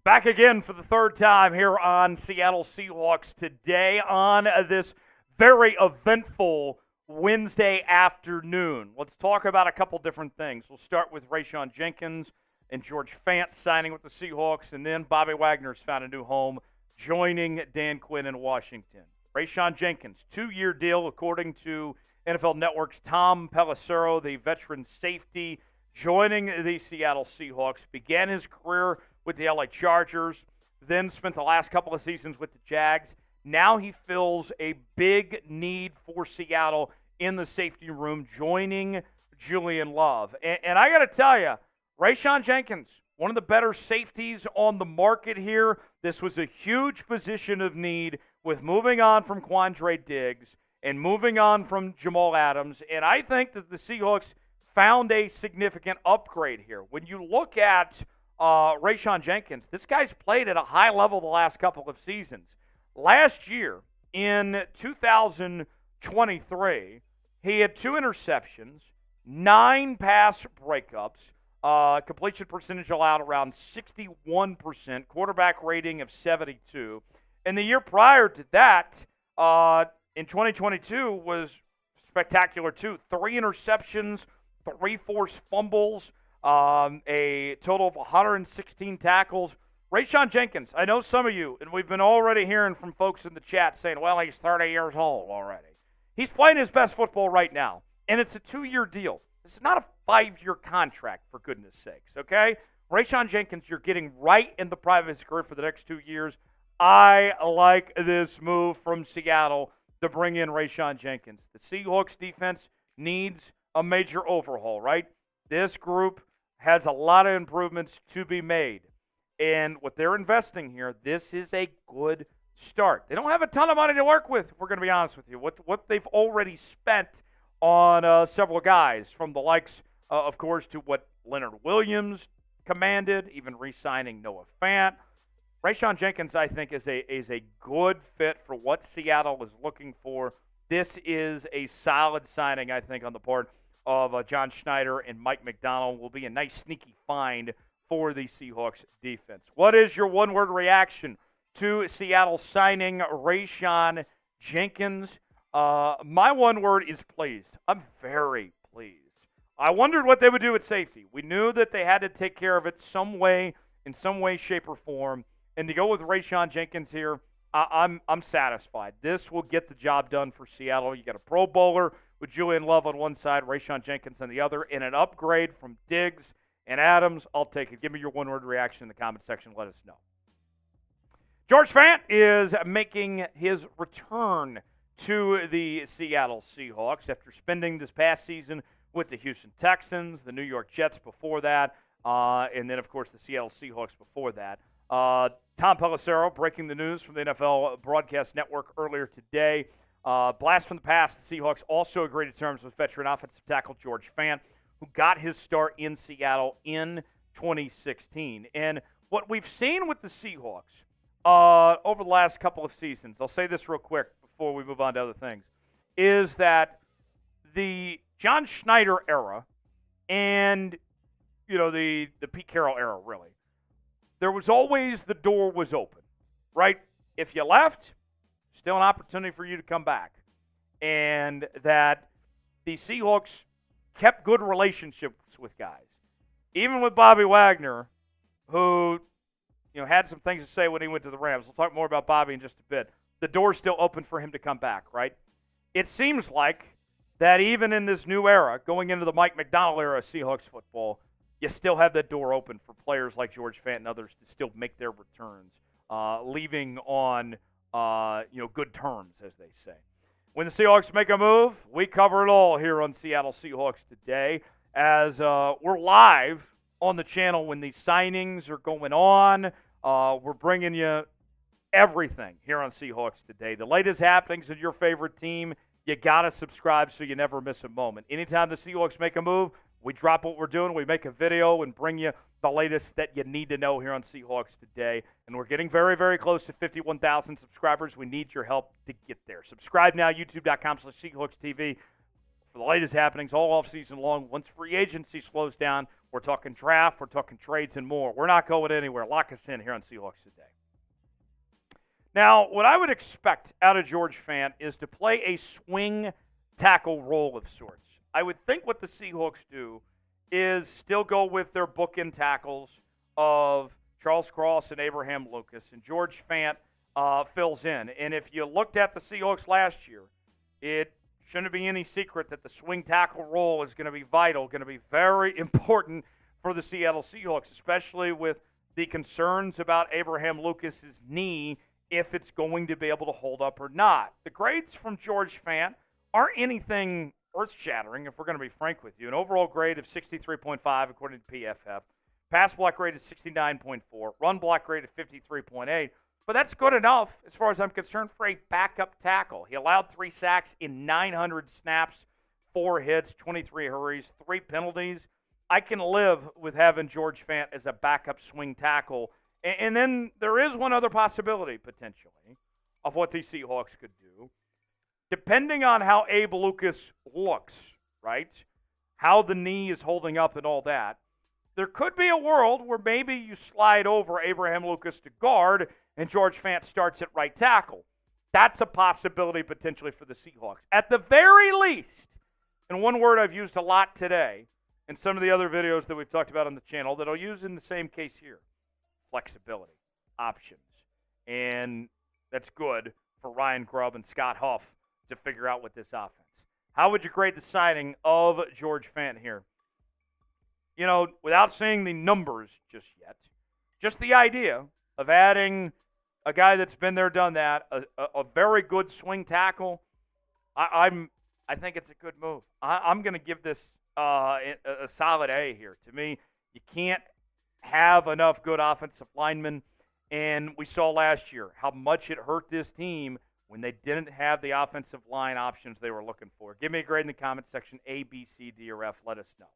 Back again for the third time here on Seattle Seahawks Today on this very eventful Wednesday afternoon. Let's talk about a couple different things. We'll start with Rayshawn Jenkins and George Fant signing with the Seahawks, and then Bobby Wagner's found a new home, joining Dan Quinn in Washington. Rayshawn Jenkins, 2-year deal according to NFL Network's Tom Pelissero, the veteran safety, joining the Seattle Seahawks, began his career with the LA Chargers, then spent the last couple of seasons with the Jags. Now he fills a big need for Seattle in the safety room, joining Julian Love. And I got to tell you, Rayshawn Jenkins, one of the better safeties on the market here. This was a huge position of need with moving on from Quandre Diggs and moving on from Jamal Adams. And I think that the Seahawks found a significant upgrade here. When you look at Rayshawn Jenkins, this guy's played at a high level the last couple of seasons. Last year, in 2023, he had 2 interceptions, 9 pass breakups, completion percentage allowed around 61%, quarterback rating of 72. And the year prior to that, in 2022, was spectacular too. 3 interceptions, 3 forced fumbles, a total of 116 tackles. Rayshawn Jenkins, I know some of you, and we've been already hearing from folks in the chat saying, well, he's 30 years old already. He's playing his best football right now, and it's a 2-year deal. This is not a 5-year contract, for goodness sakes, okay? Rayshawn Jenkins, you're getting right in the prime of his career for the next 2 years. I like this move from Seattle to bring in Rayshawn Jenkins. The Seahawks defense needs a major overhaul, right? This group has a lot of improvements to be made. And what they're investing here, this is a good start. They don't have a ton of money to work with, if we're going to be honest with you. What they've already spent on several guys, from the likes, of course, to what Leonard Williams commanded, even re-signing Noah Fant. Rayshawn Jenkins, I think, is a good fit for what Seattle is looking for. This is a solid signing, I think, on the part of John Schneider and Mike McDonald. Will be a nice sneaky find for the Seahawks defense. What is your one-word reaction to Seattle signing Rayshawn Jenkins? My one word is pleased. I'm very pleased. I wondered what they would do at safety. We knew that they had to take care of it some way, in some way, shape, or form. And to go with Rayshawn Jenkins here, I'm satisfied. This will get the job done for Seattle. You got a Pro Bowler with Julian Love on one side, Rayshawn Jenkins on the other, and an upgrade from Diggs and Adams. I'll take it. Give me your one-word reaction in the comment section. Let us know. George Fant is making his return to the Seattle Seahawks after spending this past season with the Houston Texans, the New York Jets before that, and then, of course, the Seattle Seahawks before that. Tom Pelissero breaking the news from the NFL Broadcast Network earlier today. Blast from the past, the Seahawks also agreed to terms with veteran offensive tackle George Fant, who got his start in Seattle in 2016. And what we've seen with the Seahawks over the last couple of seasons, I'll say this real quick before we move on to other things, is that the John Schneider era and, the Pete Carroll era, really, there was always the door was open, right? If you left, still an opportunity for you to come back. And that the Seahawks kept good relationships with guys. Even with Bobby Wagner, who, had some things to say when he went to the Rams. We'll talk more about Bobby in just a bit. The door's still open for him to come back, right? It seems like that even in this new era, going into the Mike McDonald era of Seahawks football, you still have that door open for players like George Fant and others to still make their returns, leaving on good terms, as they say. When the Seahawks make a move, we cover it all here on Seattle Seahawks Today, as we're live on the channel when these signings are going on. We're bringing you everything here on Seahawks Today. The latest happenings in your favorite team, you got to subscribe so you never miss a moment. Anytime the Seahawks make a move, we drop what we're doing, we make a video and bring you the latest that you need to know here on Seahawks Today. And we're getting very, very close to 51,000 subscribers. We need your help to get there. Subscribe now, youtube.com/SeahawksTV. for the latest happenings all offseason long. Once free agency slows down, we're talking draft, we're talking trades, and more. We're not going anywhere. Lock us in here on Seahawks Today. Now, what I would expect out of George Fant is to play a swing tackle role of sorts. I would think what the Seahawks do is still go with their bookend tackles of Charles Cross and Abraham Lucas, and George Fant fills in. And if you looked at the Seahawks last year, it shouldn't be any secret that the swing tackle role is going to be vital, going to be very important for the Seattle Seahawks, especially with the concerns about Abraham Lucas's knee, if it's going to be able to hold up or not. The grades from George Fant aren't anything earth-shattering, if we're going to be frank with you. An overall grade of 63.5 according to PFF. Pass block grade is 69.4. Run block grade of 53.8. But that's good enough, as far as I'm concerned, for a backup tackle. He allowed 3 sacks in 900 snaps, 4 hits, 23 hurries, 3 penalties. I can live with having George Fant as a backup swing tackle. And then there is one other possibility, potentially, of what these Seahawks could do. Depending on how Abe Lucas looks, right, how the knee is holding up and all that, there could be a world where maybe you slide over Abraham Lucas to guard and George Fant starts at right tackle. That's a possibility potentially for the Seahawks. At the very least, and one word I've used a lot today in some of the other videos that we've talked about on the channel that I'll use in the same case here, flexibility, options. And that's good for Ryan Grubb and Scott Huff to figure out with this offense. How would you grade the signing of George Fant here? You know, without seeing the numbers just yet, just the idea of adding a guy that's been there, done that, a very good swing tackle, I think it's a good move. I'm going to give this a solid A here. To me, you can't have enough good offensive linemen, and we saw last year how much it hurt this team when they didn't have the offensive line options they were looking for. Give me a grade in the comment section, A, B, C, D, or F. Let us know.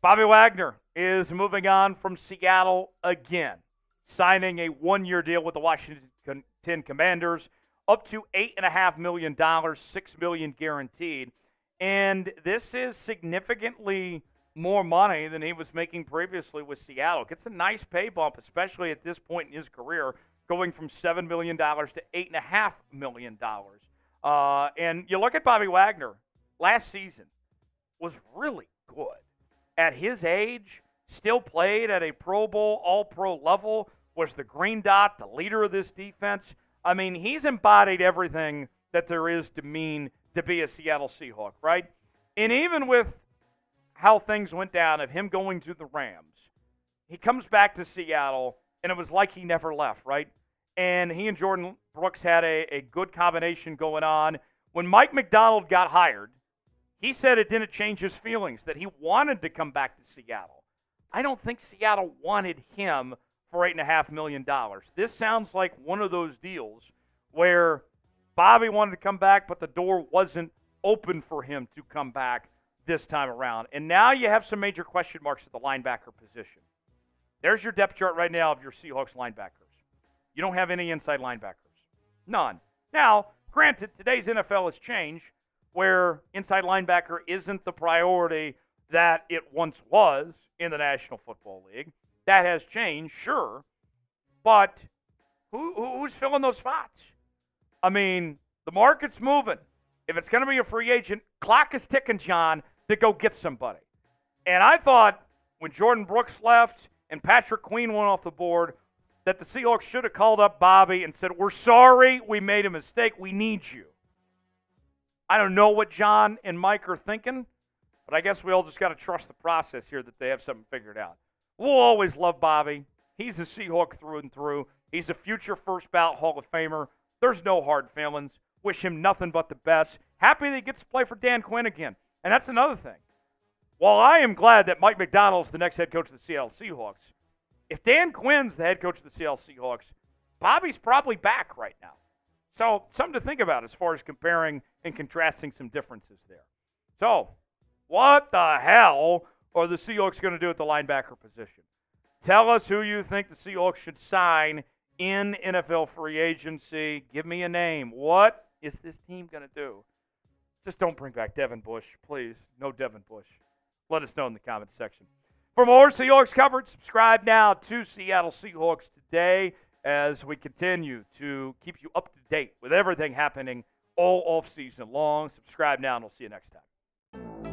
Bobby Wagner is moving on from Seattle again, signing a 1-year deal with the Washington Commanders, up to $8.5 million, $6 million guaranteed. And this is significantly more money than he was making previously with Seattle. Gets a nice pay bump, especially at this point in his career, going from $7 million to $8.5 million. And you look at Bobby Wagner, last season was really good. At his age, still played at a Pro Bowl, All-Pro level, was the green dot, the leader of this defense. I mean, he's embodied everything that there is to mean to be a Seattle Seahawk, right? And even with how things went down of him going to the Rams, he comes back to Seattle, and it was like he never left, right? And he and Jordan Brooks had a good combination going on. When Mike Macdonald got hired, he said it didn't change his feelings, that he wanted to come back to Seattle. I don't think Seattle wanted him for $8.5 million. This sounds like one of those deals where Bobby wanted to come back, but the door wasn't open for him to come back this time around. And now you have some major question marks at the linebacker position. There's your depth chart right now of your Seahawks linebackers. You don't have any inside linebackers. None. Now, granted, today's NFL has changed, where inside linebacker isn't the priority that it once was in the National Football League. That has changed, sure. But who's filling those spots? I mean, the market's moving. If it's going to be a free agent, clock is ticking, John, to go get somebody. And I thought when Jordan Brooks left and Patrick Queen went off the board that the Seahawks should have called up Bobby and said, we're sorry, we made a mistake, we need you. I don't know what John and Mike are thinking, but I guess we all just got to trust the process here that they have something figured out. We'll always love Bobby. He's a Seahawk through and through. He's a future first ballot Hall of Famer. There's no hard feelings. Wish him nothing but the best. Happy that he gets to play for Dan Quinn again. And that's another thing. While I am glad that Mike Macdonald's the next head coach of the Seattle Seahawks, if Dan Quinn's the head coach of the Seattle Seahawks, Bobby's probably back right now. So something to think about as far as comparing and contrasting some differences there. So what the hell are the Seahawks going to do at the linebacker position? Tell us who you think the Seahawks should sign in NFL free agency. Give me a name. What is this team going to do? Just don't bring back Devin Bush, please. No Devin Bush. Let us know in the comments section. For more Seahawks coverage, subscribe now to Seattle Seahawks Today as we continue to keep you up to date with everything happening all off season long. Subscribe now, and we'll see you next time.